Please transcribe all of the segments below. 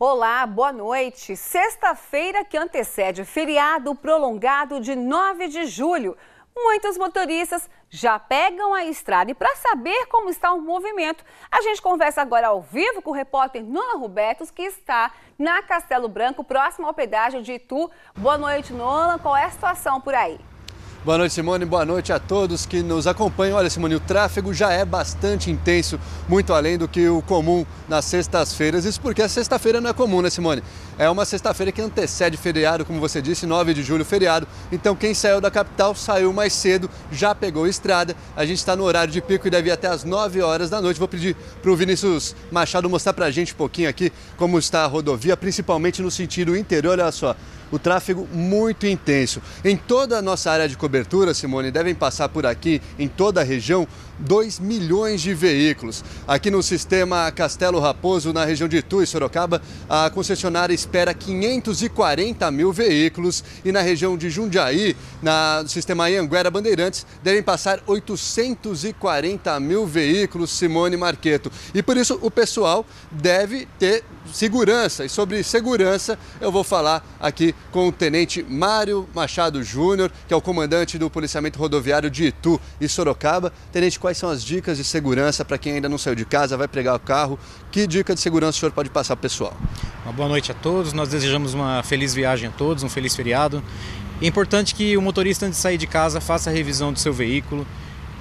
Olá, boa noite. Sexta-feira que antecede feriado prolongado de 9 de julho. Muitos motoristas já pegam a estrada e para saber como está o movimento, a gente conversa agora ao vivo com o repórter Nolan Robertos, que está na Castelo Branco, próximo ao pedágio de Itu. Boa noite, Nolan. Qual é a situação por aí? Boa noite, Simone. Boa noite a todos que nos acompanham. Olha, Simone, o tráfego já é bastante intenso, muito além do que o comum nas sextas-feiras. Isso porque a sexta-feira não é comum, né, Simone? É uma sexta-feira que antecede feriado, como você disse, 9 de julho, feriado. Então, quem saiu da capital saiu mais cedo, já pegou estrada. A gente está no horário de pico e deve ir até às 9 horas da noite. Vou pedir para o Vinícius Machado mostrar para a gente um pouquinho aqui como está a rodovia, principalmente no sentido interior. Olha só. O tráfego muito intenso. Em toda a nossa área de cobertura, Simone, devem passar por aqui, em toda a região, 2 milhões de veículos. Aqui no sistema Castelo Raposo, na região de Itu e Sorocaba, a concessionária espera 540 mil veículos. E na região de Jundiaí, no sistema Anhanguera Bandeirantes, devem passar 840 mil veículos, Simone Marqueto. E por isso o pessoal deve ter segurança. E sobre segurança eu vou falar aqui com o Tenente Mário Machado Júnior, que é o comandante do policiamento rodoviário de Itu e Sorocaba. Tenente, quais são as dicas de segurança para quem ainda não saiu de casa, vai pegar o carro? Que dica de segurança o senhor pode passar para o pessoal? Uma boa noite a todos, nós desejamos uma feliz viagem a todos, um feliz feriado. É importante que o motorista, antes de sair de casa, faça a revisão do seu veículo,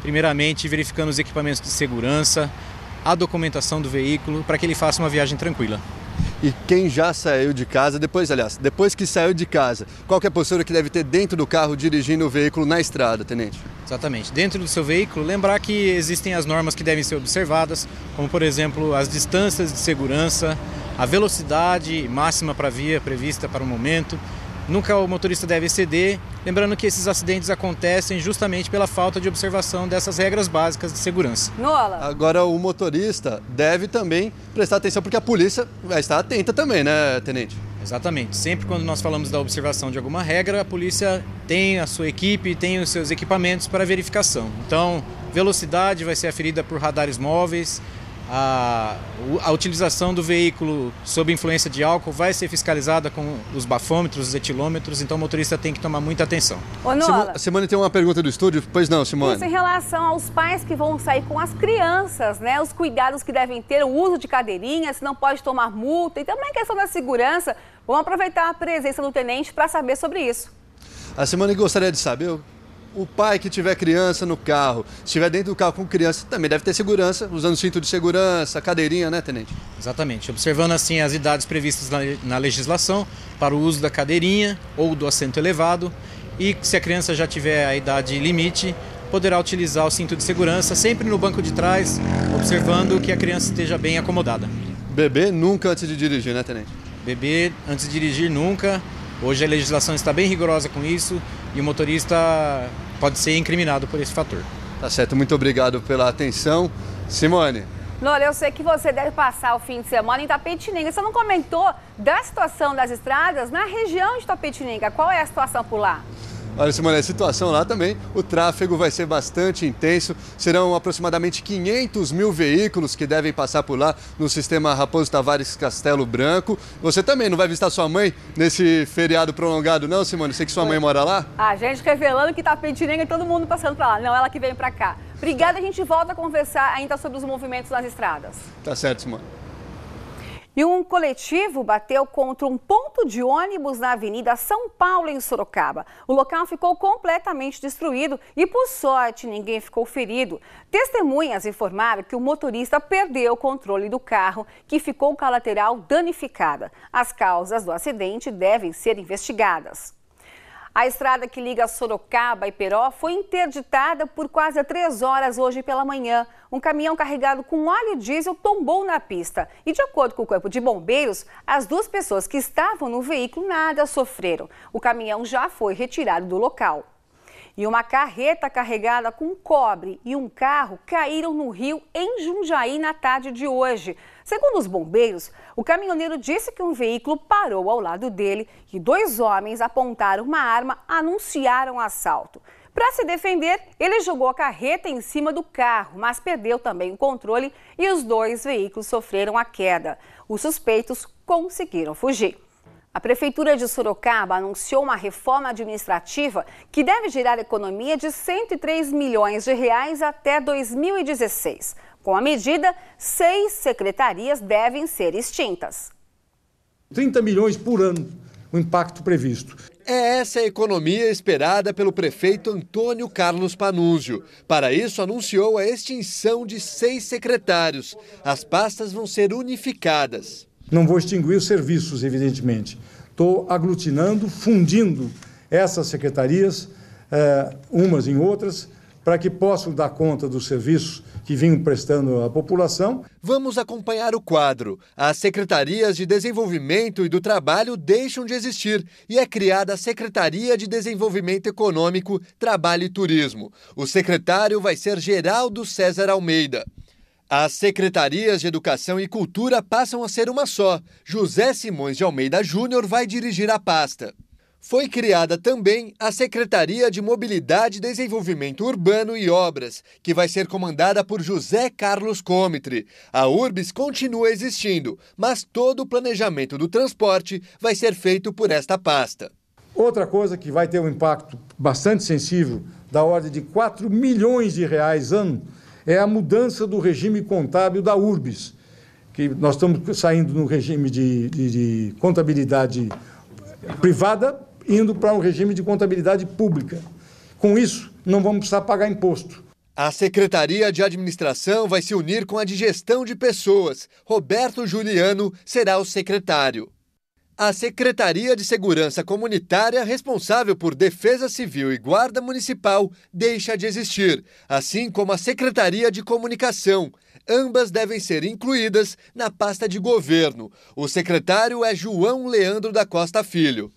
primeiramente verificando os equipamentos de segurança, a documentação do veículo, para que ele faça uma viagem tranquila. E quem já saiu de casa, depois que saiu de casa, qual que é a postura que deve ter dentro do carro dirigindo o veículo na estrada, Tenente? Exatamente. Dentro do seu veículo, lembrar que existem as normas que devem ser observadas, como por exemplo as distâncias de segurança, a velocidade máxima para a via prevista para o momento. Nunca o motorista deve exceder, lembrando que esses acidentes acontecem justamente pela falta de observação dessas regras básicas de segurança. Nola. Agora o motorista deve também prestar atenção, porque a polícia vai estar atenta também, né, Tenente? Exatamente. Sempre quando nós falamos da observação de alguma regra, a polícia tem a sua equipe, tem os seus equipamentos para verificação. Então, velocidade vai ser aferida por radares móveis. A utilização do veículo sob influência de álcool vai ser fiscalizada com os bafômetros, os etilômetros, então o motorista tem que tomar muita atenção. Ô, Nola, Simone, tem uma pergunta do estúdio? Pois não, Simone? Isso em relação aos pais que vão sair com as crianças, né? Os cuidados que devem ter, o uso de cadeirinhas, se não pode tomar multa e também a questão da segurança. Vamos aproveitar a presença do tenente para saber sobre isso. A Simone gostaria de saber... O pai que tiver criança no carro, se estiver dentro do carro com criança, também deve ter segurança, usando cinto de segurança, cadeirinha, né, Tenente? Exatamente. Observando assim as idades previstas na legislação para o uso da cadeirinha ou do assento elevado, e se a criança já tiver a idade limite, poderá utilizar o cinto de segurança sempre no banco de trás, observando que a criança esteja bem acomodada. Bebê nunca antes de dirigir, né, Tenente? Bebê antes de dirigir nunca. Hoje a legislação está bem rigorosa com isso e o motorista pode ser incriminado por esse fator. Tá certo, muito obrigado pela atenção. Simone. Lola, eu sei que você deve passar o fim de semana em Itapetininga. Você não comentou da situação das estradas na região de Itapetininga. Qual é a situação por lá? Olha, Simone, a situação lá também, o tráfego vai ser bastante intenso. Serão aproximadamente 500 mil veículos que devem passar por lá no sistema Raposo Tavares Castelo Branco. Você também não vai visitar sua mãe nesse feriado prolongado, não, Simone? Sei que sua mãe mora lá. A gente revelando que Itapetininga e todo mundo passando para lá. Não, ela que vem para cá. Obrigada, a gente volta a conversar ainda sobre os movimentos nas estradas. Tá certo, Simone. E um coletivo bateu contra um ponto de ônibus na Avenida São Paulo, em Sorocaba. O local ficou completamente destruído e, por sorte, ninguém ficou ferido. Testemunhas informaram que o motorista perdeu o controle do carro, que ficou com a lateral danificada. As causas do acidente devem ser investigadas. A estrada que liga Sorocaba e Peró foi interditada por quase 3 horas hoje pela manhã. Um caminhão carregado com óleo diesel tombou na pista. E de acordo com o Corpo de Bombeiros, as 2 pessoas que estavam no veículo nada sofreram. O caminhão já foi retirado do local. E uma carreta carregada com cobre e um carro caíram no rio em Jundiaí na tarde de hoje. Segundo os bombeiros, o caminhoneiro disse que um veículo parou ao lado dele e 2 homens apontaram uma arma, anunciaram o assalto. Para se defender, ele jogou a carreta em cima do carro, mas perdeu também o controle e os 2 veículos sofreram a queda. Os suspeitos conseguiram fugir. A Prefeitura de Sorocaba anunciou uma reforma administrativa que deve gerar economia de 103 milhões de reais até 2016. Com a medida, 6 secretarias devem ser extintas. 30 milhões por ano, o impacto previsto. É essa a economia esperada pelo prefeito Antônio Carlos Panunzio. Para isso, anunciou a extinção de 6 secretários. As pastas vão ser unificadas. Não vou extinguir os serviços, evidentemente. Estou aglutinando, fundindo essas secretarias, umas em outras, para que possam dar conta dos serviços que vinham prestando à população. Vamos acompanhar o quadro. As secretarias de Desenvolvimento e do Trabalho deixam de existir e é criada a Secretaria de Desenvolvimento Econômico, Trabalho e Turismo. O secretário vai ser Geraldo César Almeida. As secretarias de Educação e Cultura passam a ser uma só. José Simões de Almeida Júnior vai dirigir a pasta. Foi criada também a Secretaria de Mobilidade, Desenvolvimento Urbano e Obras, que vai ser comandada por José Carlos Comitre. A Urbs continua existindo, mas todo o planejamento do transporte vai ser feito por esta pasta. Outra coisa que vai ter um impacto bastante sensível, da ordem de 4 milhões de reais ano, é a mudança do regime contábil da Urbs, que nós estamos saindo no regime de contabilidade privada, indo para um regime de contabilidade pública. Com isso, não vamos precisar pagar imposto. A Secretaria de Administração vai se unir com a de Gestão de Pessoas. Roberto Juliano será o secretário. A Secretaria de Segurança Comunitária, responsável por Defesa Civil e Guarda Municipal, deixa de existir, assim como a Secretaria de Comunicação. Ambas devem ser incluídas na pasta de governo. O secretário é João Leandro da Costa Filho.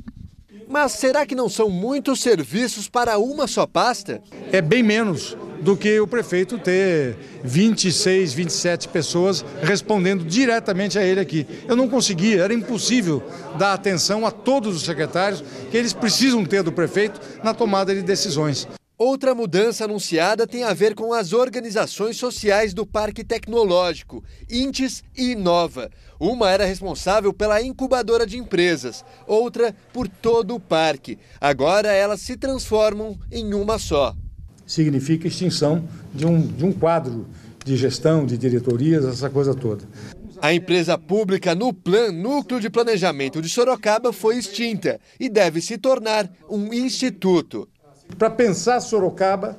Mas será que não são muitos serviços para uma só pasta? É bem menos do que o prefeito ter 26, 27 pessoas respondendo diretamente a ele aqui. Eu não conseguia, era impossível dar atenção a todos os secretários que eles precisam ter do prefeito na tomada de decisões. Outra mudança anunciada tem a ver com as organizações sociais do Parque Tecnológico, INTES e Inova. Uma era responsável pela incubadora de empresas, outra por todo o parque. Agora elas se transformam em uma só. Significa extinção de um quadro de gestão, de diretorias, essa coisa toda. A empresa pública Nuplan, Núcleo de Planejamento de Sorocaba, foi extinta e deve se tornar um instituto. Para pensar Sorocaba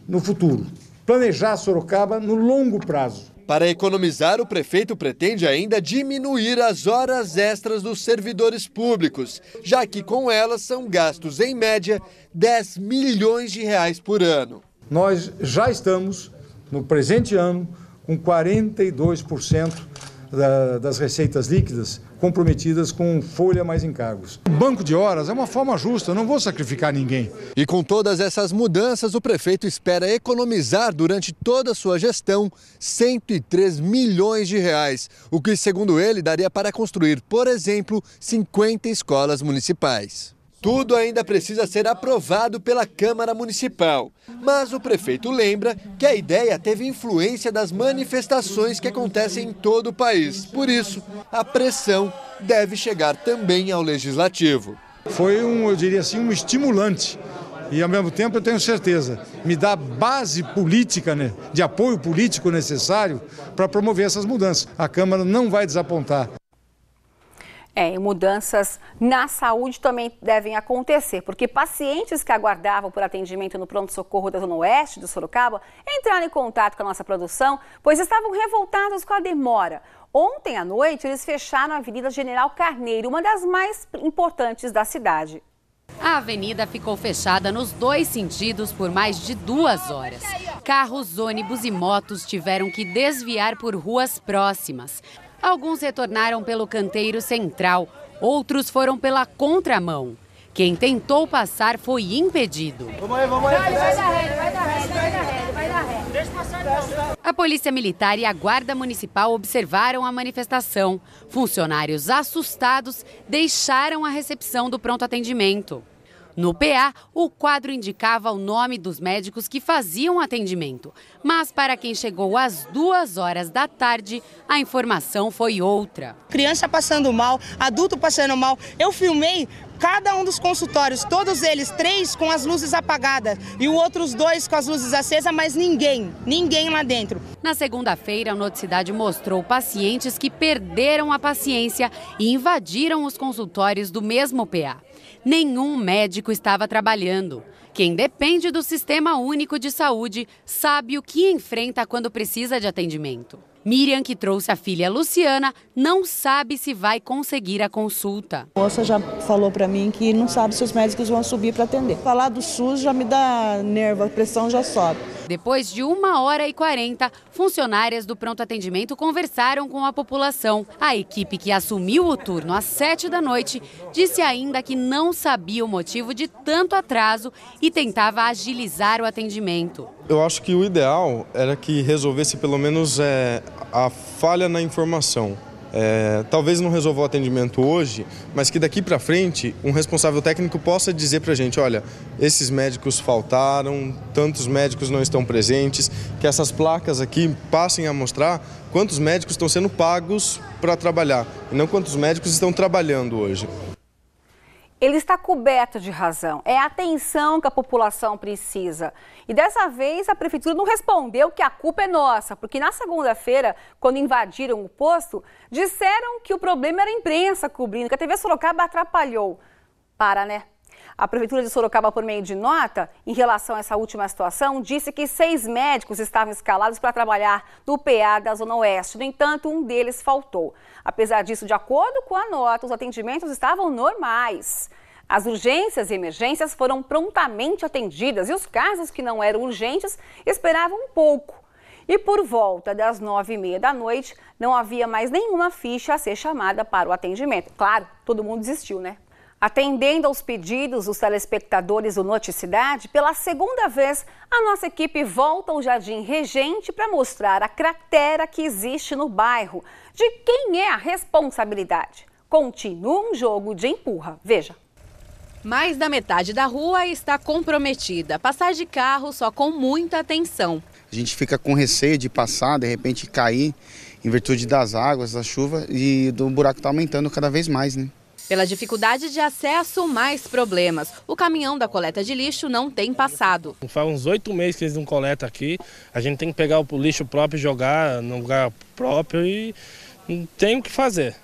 no futuro, planejar Sorocaba no longo prazo. Para economizar, o prefeito pretende ainda diminuir as horas extras dos servidores públicos, já que com elas são gastos, em média, 10 milhões de reais por ano. Nós já estamos, no presente ano, com 42% das receitas líquidas comprometidas com folha mais encargos. O banco de horas é uma forma justa, eu não vou sacrificar ninguém. E com todas essas mudanças, o prefeito espera economizar durante toda a sua gestão 103 milhões de reais, o que, segundo ele, daria para construir, por exemplo, 50 escolas municipais. Tudo ainda precisa ser aprovado pela Câmara Municipal. Mas o prefeito lembra que a ideia teve influência das manifestações que acontecem em todo o país. Por isso, a pressão deve chegar também ao Legislativo. Foi eu diria assim, um estimulante. E, ao mesmo tempo, eu tenho certeza, me dá base política, né, de apoio político necessário para promover essas mudanças. A Câmara não vai desapontar. E mudanças na saúde também devem acontecer, porque pacientes que aguardavam por atendimento no pronto-socorro da Zona Oeste de Sorocaba entraram em contato com a nossa produção, pois estavam revoltados com a demora. Ontem à noite, eles fecharam a Avenida General Carneiro, uma das mais importantes da cidade. A avenida ficou fechada nos 2 sentidos por mais de 2 horas. Carros, ônibus e motos tiveram que desviar por ruas próximas. Alguns retornaram pelo canteiro central, outros foram pela contramão. Quem tentou passar foi impedido. Vamos aí. Vai dar ré. Deixa passar então. A Polícia Militar e a Guarda Municipal observaram a manifestação. Funcionários assustados deixaram a recepção do pronto atendimento. No PA, o quadro indicava o nome dos médicos que faziam atendimento. Mas para quem chegou às 2h da tarde, a informação foi outra. Criança passando mal, adulto passando mal. Eu filmei cada um dos consultórios, todos eles, 3 com as luzes apagadas e os outros 2 com as luzes acesas, mas ninguém lá dentro. Na segunda-feira, a Noticidade mostrou pacientes que perderam a paciência e invadiram os consultórios do mesmo PA. Nenhum médico estava trabalhando. Quem depende do Sistema Único de Saúde sabe o que enfrenta quando precisa de atendimento. Miriam, que trouxe a filha Luciana, não sabe se vai conseguir a consulta. A moça já falou para mim que não sabe se os médicos vão subir para atender. Falar do SUS já me dá nervo, a pressão já sobe. Depois de 1h40, funcionárias do pronto atendimento conversaram com a população. A equipe que assumiu o turno às 7h disse ainda que não sabia o motivo de tanto atraso e tentava agilizar o atendimento. Eu acho que o ideal era que resolvesse pelo menos a falha na informação. Talvez não resolva o atendimento hoje, mas que daqui para frente um responsável técnico possa dizer para a gente, olha, esses médicos faltaram, tantos médicos não estão presentes, que essas placas aqui passem a mostrar quantos médicos estão sendo pagos para trabalhar e não quantos médicos estão trabalhando hoje. Ele está coberto de razão. É a atenção que a população precisa. E dessa vez a prefeitura não respondeu que a culpa é nossa, porque na segunda-feira, quando invadiram o posto, disseram que o problema era a imprensa cobrindo, que a TV Sorocaba atrapalhou. Para, né? A Prefeitura de Sorocaba, por meio de nota, em relação a essa última situação, disse que 6 médicos estavam escalados para trabalhar no PA da Zona Oeste. No entanto, um deles faltou. Apesar disso, de acordo com a nota, os atendimentos estavam normais. As urgências e emergências foram prontamente atendidas e os casos que não eram urgentes esperavam um pouco. E por volta das 9h30 não havia mais nenhuma ficha a ser chamada para o atendimento. Claro, todo mundo desistiu, né? Atendendo aos pedidos dos telespectadores do Noticidade, pela segunda vez, a nossa equipe volta ao Jardim Regente para mostrar a cratera que existe no bairro. De quem é a responsabilidade? Continua um jogo de empurra. Veja. Mais da metade da rua está comprometida. Passar de carro só com muita atenção. A gente fica com receio de passar, de repente cair, em virtude das águas, da chuva, e do buraco está aumentando cada vez mais, né? Pela dificuldade de acesso, mais problemas. O caminhão da coleta de lixo não tem passado. Faz uns 8 meses que eles não coletam aqui. A gente tem que pegar o lixo próprio e jogar no lugar próprio e não tem o que fazer.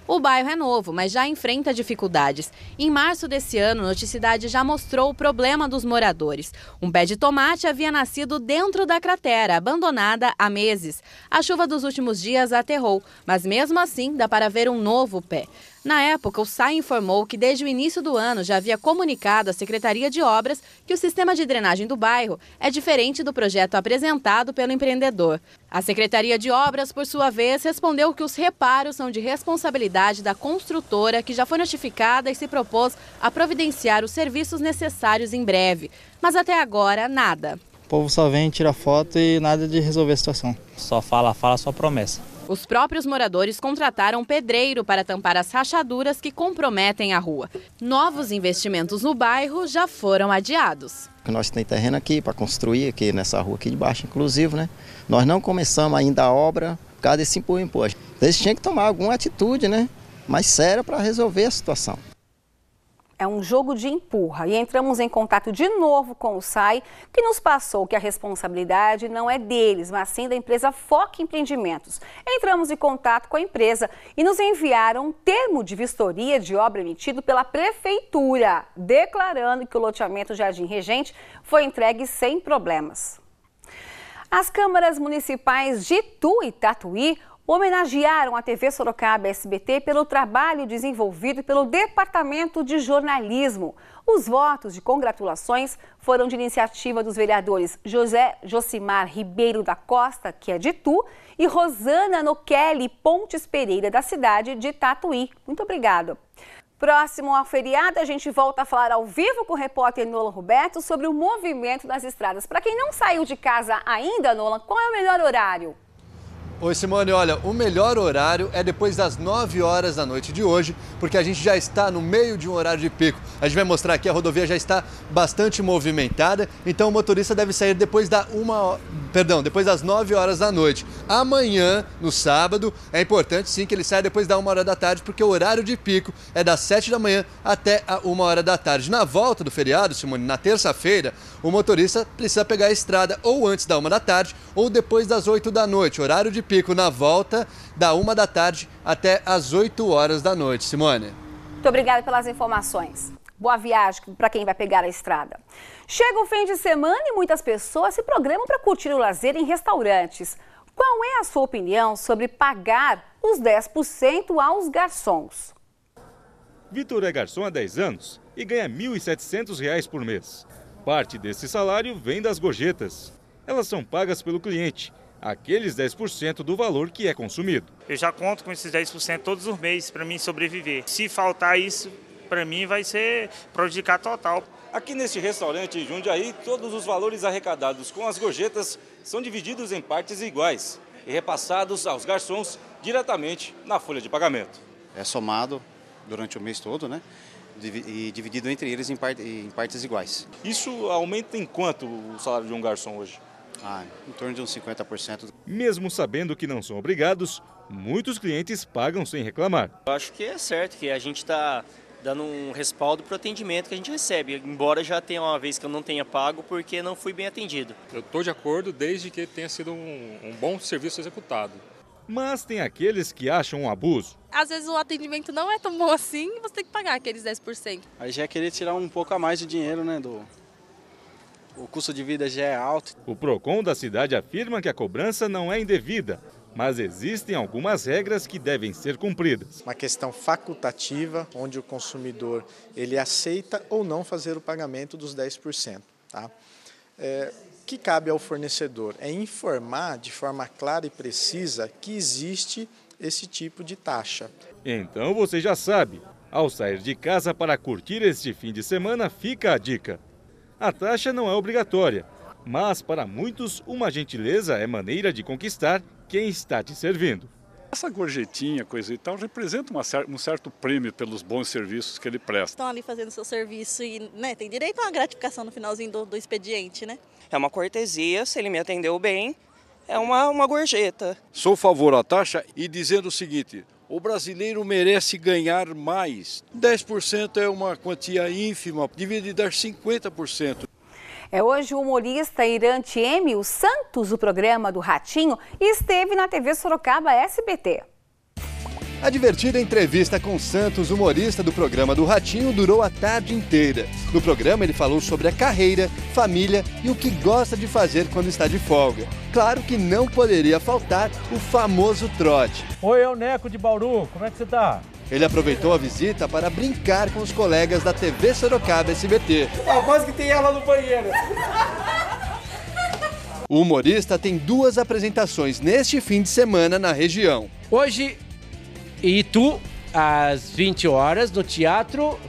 O bairro é novo, mas já enfrenta dificuldades. Em março desse ano, a Noticidade já mostrou o problema dos moradores. Um pé de tomate havia nascido dentro da cratera, abandonada há meses. A chuva dos últimos dias aterrou, mas mesmo assim dá para ver um novo pé. Na época, o SAI informou que desde o início do ano já havia comunicado à Secretaria de Obras que o sistema de drenagem do bairro é diferente do projeto apresentado pelo empreendedor. A Secretaria de Obras, por sua vez, respondeu que os reparos são de responsabilidade da construtora, que já foi notificada e se propôs a providenciar os serviços necessários em breve. Mas até agora, nada. O povo só vem, tira foto e nada de resolver a situação. Só fala, só promessa. Os próprios moradores contrataram um pedreiro para tampar as rachaduras que comprometem a rua. Novos investimentos no bairro já foram adiados. Nós temos terreno aqui para construir, aqui nessa rua aqui de baixo, inclusive, né? Nós não começamos ainda a obra por causa desse empurra. Eles tinham que tomar alguma atitude, né? Mais séria para resolver a situação. É um jogo de empurra e entramos em contato de novo com o SAI, que nos passou que a responsabilidade não é deles, mas sim da empresa Foca Empreendimentos. Entramos em contato com a empresa e nos enviaram um termo de vistoria de obra emitido pela Prefeitura, declarando que o loteamento Jardim Regente foi entregue sem problemas. As câmaras municipais de Itu e Tatuí homenagearam a TV Sorocaba SBT pelo trabalho desenvolvido pelo Departamento de Jornalismo. Os votos de congratulações foram de iniciativa dos vereadores José Josimar Ribeiro da Costa, que é de Itu, e Rosana Noqueli Pontes Pereira, da cidade de Tatuí. Muito obrigada. Próximo ao feriado, a gente volta a falar ao vivo com o repórter Nolan Roberto sobre o movimento das estradas. Para quem não saiu de casa ainda, Nolan, qual é o melhor horário? Oi, Simone, olha, o melhor horário é depois das 9 horas da noite de hoje, porque a gente já está no meio de um horário de pico. A gente vai mostrar aqui, a rodovia já está bastante movimentada, então o motorista deve sair depois das 9 horas da noite. Amanhã, no sábado, é importante sim que ele saia depois da 1 hora da tarde, porque o horário de pico é das 7 da manhã até a 1 hora da tarde. Na volta do feriado, Simone, na terça-feira, o motorista precisa pegar a estrada ou antes da 1 da tarde ou depois das 8 da noite. Horário de pico na volta da 1 da tarde até as 8 horas da noite. Simone. Muito obrigada pelas informações. Boa viagem para quem vai pegar a estrada. Chega o fim de semana e muitas pessoas se programam para curtir o lazer em restaurantes. Qual é a sua opinião sobre pagar os 10% aos garçons? Vitor é garçom há 10 anos e ganha R$ 1.700 por mês. Parte desse salário vem das gorjetas. Elas são pagas pelo cliente, aqueles 10% do valor que é consumido. Eu já conto com esses 10% todos os meses para mim sobreviver. Se faltar isso, para mim vai ser prejudicar total. Aqui neste restaurante em Jundiaí, todos os valores arrecadados com as gorjetas são divididos em partes iguais e repassados aos garçons diretamente na folha de pagamento. É somado durante o mês todo, né? E dividido entre eles em partes iguais. Isso aumenta em quanto o salário de um garçom hoje? Em torno de uns 50%. Mesmo sabendo que não são obrigados, muitos clientes pagam sem reclamar. Eu acho que é certo, que a gente está dando um respaldo para o atendimento que a gente recebe, embora já tenha uma vez que eu não tenha pago porque não fui bem atendido. Eu estou de acordo desde que tenha sido um bom serviço executado. Mas tem aqueles que acham um abuso. Às vezes o atendimento não é tão bom assim e você tem que pagar aqueles 10%. Aí já é querer tirar um pouco a mais de dinheiro, né, O custo de vida já é alto. O PROCON da cidade afirma que a cobrança não é indevida, mas existem algumas regras que devem ser cumpridas. Uma questão facultativa, onde o consumidor ele aceita ou não fazer o pagamento dos 10%. Tá? O que cabe ao fornecedor é informar de forma clara e precisa que existe esse tipo de taxa. Então você já sabe, ao sair de casa para curtir este fim de semana, fica a dica. A taxa não é obrigatória, mas para muitos uma gentileza é maneira de conquistar quem está te servindo. Essa gorjetinha, coisa e tal, representa um certo prêmio pelos bons serviços que ele presta. Estão ali fazendo seu serviço e tem direito a uma gratificação no finalzinho do expediente, né? É uma cortesia, se ele me atendeu bem, é uma gorjeta. Sou a favor à taxa e dizendo o seguinte: o brasileiro merece ganhar mais. 10% é uma quantia ínfima, devia dar 50%. Hoje o humorista Irante Emil Santos, do programa do Ratinho, esteve na TV Sorocaba SBT. A divertida entrevista com Santos, humorista do programa do Ratinho, durou a tarde inteira. No programa ele falou sobre a carreira, família e o que gosta de fazer quando está de folga. Claro que não poderia faltar o famoso trote. Oi, é o Neco de Bauru, como é que você tá? Ele aproveitou a visita para brincar com os colegas da TV Sorocaba SBT. Quase que tem ela no banheiro. O humorista tem 2 apresentações neste fim de semana na região. Hoje, em Itu, às 20 horas, no Teatro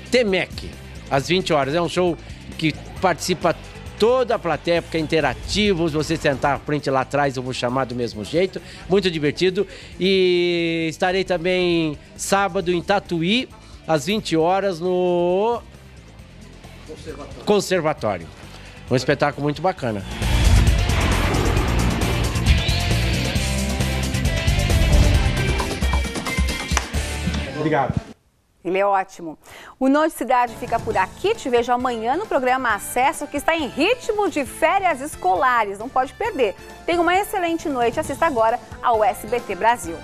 Temec. Às 20 horas. É um show que participa toda a plateia, porque é interativo. Se você sentar à frente lá atrás, eu vou chamar do mesmo jeito. Muito divertido. E estarei também sábado em Tatuí, às 20 horas, no Conservatório. Um espetáculo muito bacana. Obrigado. Ele é ótimo. O Noite Cidade fica por aqui. Te vejo amanhã no programa Acesso, que está em ritmo de férias escolares. Não pode perder. Tenha uma excelente noite. Assista agora ao SBT Brasil.